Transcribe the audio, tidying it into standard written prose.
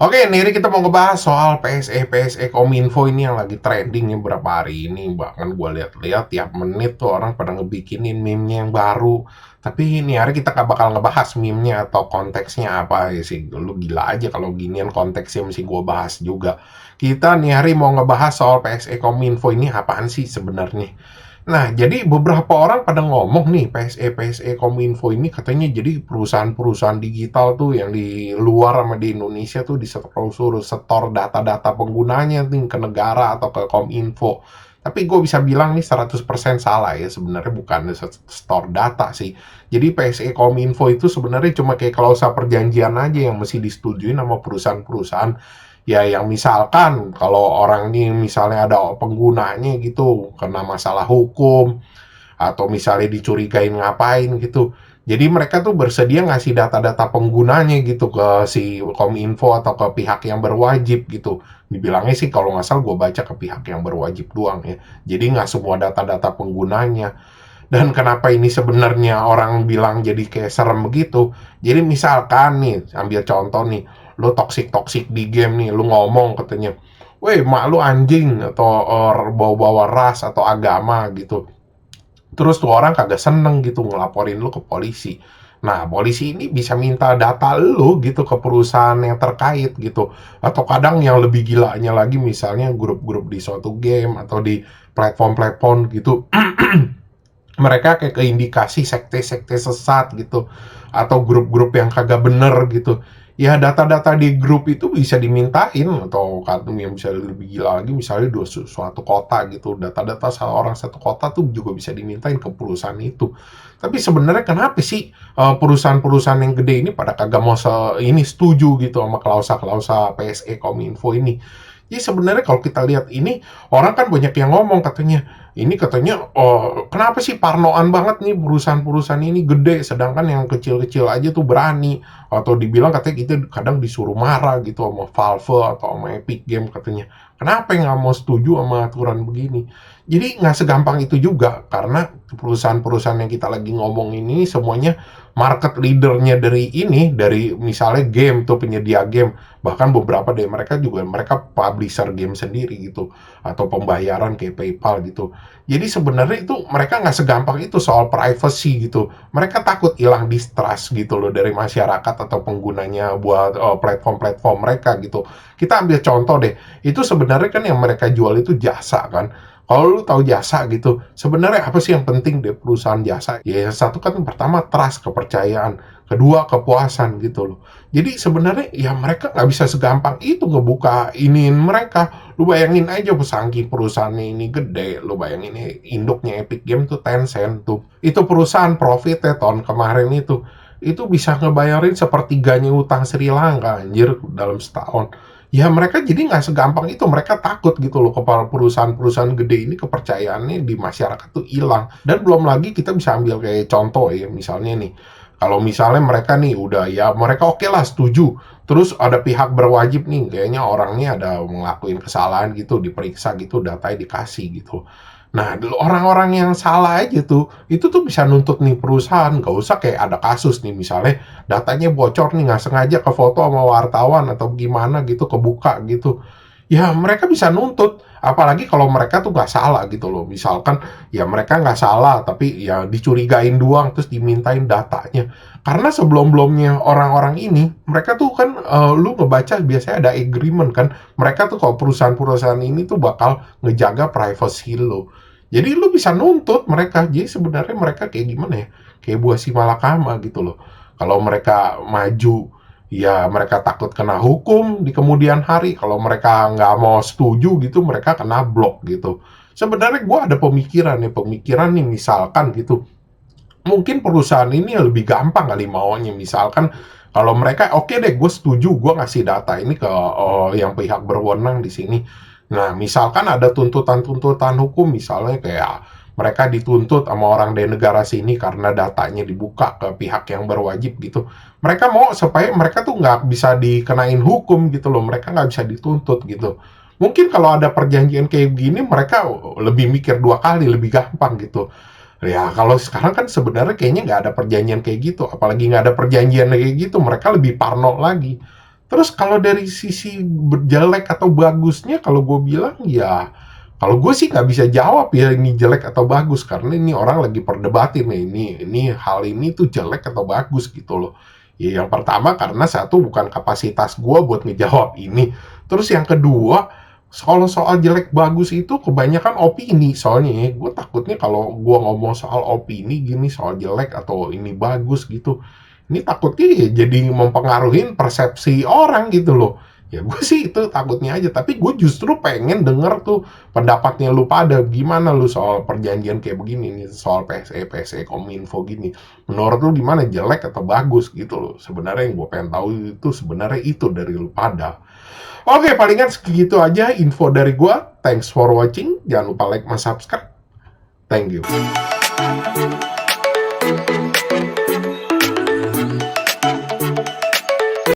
Oke, Niri kita mau ngebahas soal PSE Kominfo ini yang lagi trending ya beberapa hari ini. Bahkan gue lihat-lihat tiap menit tuh orang pada ngebikinin meme-nya yang baru. Tapi ini hari kita gak bakal ngebahas meme-nya atau konteksnya apa ya sih. Lu gila aja kalau ginian konteksnya mesti gue bahas juga. Kita nih hari mau ngebahas soal PSE Kominfo ini apaan sih sebenarnya. Nah, jadi beberapa orang pada ngomong nih, PSE Kominfo ini katanya jadi perusahaan-perusahaan digital tuh yang di luar sama di Indonesia tuh suruh setor data-data penggunanya nih ke negara atau ke Kominfo. Tapi gue bisa bilang nih 100% salah ya, sebenarnya bukan store data sih. Jadi PSE Kominfo itu sebenarnya cuma kayak klausa perjanjian aja yang mesti disetujui sama perusahaan-perusahaan. Ya yang misalkan kalau orang ini misalnya ada penggunanya gitu kena masalah hukum atau misalnya dicurigain ngapain gitu. Jadi mereka tuh bersedia ngasih data-data penggunanya gitu ke si Kominfo atau ke pihak yang berwajib gitu. Dibilangnya sih kalau nggak salah gue baca ke pihak yang berwajib doang ya. Jadi nggak semua data-data penggunanya. Dan kenapa ini sebenarnya orang bilang jadi kayak serem begitu? Jadi misalkan nih, ambil contoh nih, lu toksik-toksik di game nih, lu ngomong katanya, "Weh, mak lu anjing," atau bawa-bawa ras atau agama gitu. Terus tuh orang kagak seneng gitu ngelaporin lu ke polisi. Nah, polisi ini bisa minta data lu gitu ke perusahaan yang terkait gitu. Atau kadang yang lebih gilanya lagi misalnya grup-grup di suatu game atau di platform-platform gitu mereka kayak keindikasi sekte-sekte sesat gitu atau grup-grup yang kagak bener gitu. Ya data-data di grup itu bisa dimintain atau kadang yang bisa lebih gila lagi misalnya suatu kota gitu, data-data orang satu kota tuh juga bisa dimintain ke perusahaan itu. Tapi sebenarnya kenapa sih perusahaan-perusahaan yang gede ini pada kagak mau ini setuju gitu sama klausa-klausa PSE Kominfo ini? Jadi sebenarnya kalau kita lihat ini orang kan banyak yang ngomong katanya, oh, kenapa sih parnoan banget nih perusahaan-perusahaan ini gede, sedangkan yang kecil-kecil aja tuh berani. Atau dibilang katanya kita kadang disuruh marah gitu sama Valve atau sama Epic Game katanya. Kenapa nggak mau setuju sama aturan begini? Jadi nggak segampang itu juga, karena perusahaan-perusahaan yang kita lagi ngomong ini semuanya market leadernya dari misalnya game tuh penyedia game, bahkan beberapa dari mereka juga mereka publisher game sendiri gitu, atau pembayaran kayak PayPal gitu. Jadi sebenarnya itu mereka nggak segampang itu soal privacy gitu. Mereka takut hilang distrust gitu loh dari masyarakat atau penggunanya buat platform-platform mereka gitu. Kita ambil contoh deh, itu sebenarnya kan yang mereka jual itu jasa kan. Kalau lu tahu jasa gitu, sebenarnya apa sih yang penting deh perusahaan jasa? Ya yang satu kan pertama trust, kepercayaan, kedua kepuasan gitu loh. Jadi sebenarnya ya mereka nggak bisa segampang itu ngebuka iniin mereka. Lu bayangin aja saking perusahaannya ini gede, lu bayangin induknya Epic Game tuh Tencent tuh. Itu perusahaan profit ya tahun kemarin itu bisa ngebayarin sepertiganya utang Sri Lanka anjir dalam setahun. Ya mereka jadi nggak segampang itu, mereka takut gitu loh kepala perusahaan-perusahaan gede ini kepercayaannya di masyarakat tuh hilang. Dan belum lagi kita bisa ambil kayak contoh ya, misalnya nih, kalau misalnya mereka nih udah ya mereka oke lah setuju, terus ada pihak berwajib nih, kayaknya orangnya ada ngelakuin kesalahan gitu, diperiksa gitu, datanya dikasih gitu. Nah, orang-orang yang salah aja tuh, itu tuh bisa nuntut nih perusahaan, nggak usah kayak ada kasus nih, misalnya datanya bocor nih, nggak sengaja ke foto sama wartawan atau gimana gitu, kebuka gitu. Ya mereka bisa nuntut, apalagi kalau mereka tuh nggak salah gitu loh. Misalkan ya mereka nggak salah, tapi ya dicurigain doang, terus dimintain datanya. Karena sebelum-belumnya orang-orang ini, mereka tuh kan, lu ngebaca biasanya ada agreement kan, mereka tuh kalau perusahaan-perusahaan ini tuh bakal ngejaga privacy lo. Jadi lu bisa nuntut mereka. Jadi sebenarnya mereka kayak gimana ya? Kayak buah si malakama gitu loh. Kalau mereka maju, ya mereka takut kena hukum di kemudian hari. Kalau mereka nggak mau setuju gitu, mereka kena blok gitu. Sebenarnya gue ada pemikiran nih misalkan gitu. Mungkin perusahaan ini lebih gampang kali maunya. Misalkan kalau mereka oke deh, gue setuju, gue ngasih data ini ke yang pihak berwenang di sini. Nah, misalkan ada tuntutan-tuntutan hukum, misalnya kayak mereka dituntut sama orang dari negara sini karena datanya dibuka ke pihak yang berwajib gitu. Mereka mau supaya mereka tuh nggak bisa dikenain hukum gitu loh, mereka nggak bisa dituntut gitu. Mungkin kalau ada perjanjian kayak gini, mereka lebih mikir dua kali, lebih gampang gitu. Ya, kalau sekarang kan sebenarnya kayaknya nggak ada perjanjian kayak gitu. Apalagi nggak ada perjanjian kayak gitu, mereka lebih parno lagi. Terus kalau dari sisi jelek atau bagusnya, kalau gue bilang ya, kalau gue sih nggak bisa jawab ya ini jelek atau bagus, karena ini orang lagi perdebatin nih, ini hal ini tuh jelek atau bagus gitu loh. Ya yang pertama karena satu bukan kapasitas gue buat ngejawab ini. Terus yang kedua, kalau soal jelek bagus itu kebanyakan opini, soalnya ya, gue takutnya kalau gue ngomong soal opini gini, soal jelek atau ini bagus gitu, ini takutnya ya jadi mempengaruhi persepsi orang gitu loh. Ya gue sih itu takutnya aja, tapi gue justru pengen denger tuh pendapatnya lu pada, gimana lu soal perjanjian kayak begini nih, soal PSE Kominfo gini. Menurut lu gimana, jelek atau bagus gitu loh. Sebenarnya yang gue pengen tahu itu sebenarnya itu dari lu pada. Oke, palingan segitu aja info dari gue. Thanks for watching. Jangan lupa like, subscribe. Thank you.